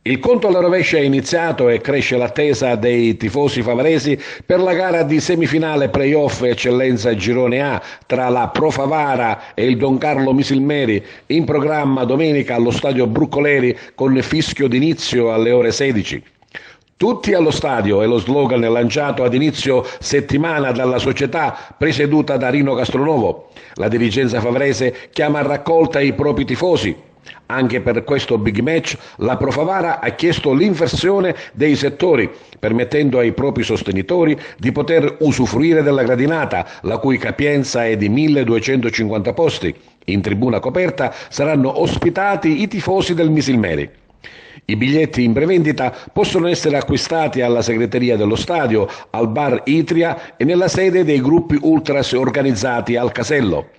Il conto alla rovescia è iniziato e cresce l'attesa dei tifosi favaresi per la gara di semifinale playoff eccellenza girone A tra la Pro Favara e il Don Carlo Misilmeri, in programma domenica allo stadio Bruccoleri con fischio d'inizio alle ore 16. Tutti allo stadio è lo slogan lanciato ad inizio settimana dalla società presieduta da Rino Castronovo. La dirigenza favarese chiama a raccolta i propri tifosi. Anche per questo big match la Pro Favara ha chiesto l'inversione dei settori, permettendo ai propri sostenitori di poter usufruire della gradinata, la cui capienza è di 1250 posti. In tribuna coperta saranno ospitati i tifosi del Misilmeri. I biglietti in prevendita possono essere acquistati alla segreteria dello stadio, al bar Itria e nella sede dei gruppi ultras organizzati al Casello.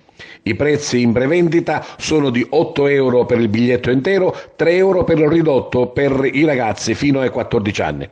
I prezzi in prevendita sono di 8 euro per il biglietto intero, 3 euro per il ridotto per i ragazzi fino ai 14 anni.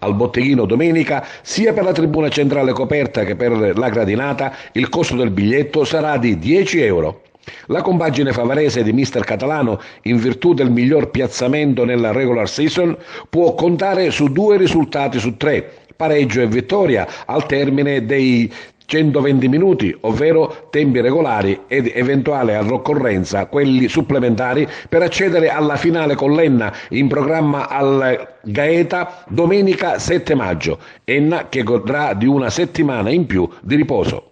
Al botteghino domenica, sia per la tribuna centrale coperta che per la gradinata, il costo del biglietto sarà di 10 euro. La compagine favarese di mister Catalano, in virtù del miglior piazzamento nella regular season, può contare su 2 risultati su 3, pareggio e vittoria al termine dei 120 minuti, ovvero tempi regolari ed eventuale all'occorrenza quelli supplementari per accedere alla finale con l'Enna in programma al Gaeta domenica 7 maggio, Enna che godrà di una settimana in più di riposo.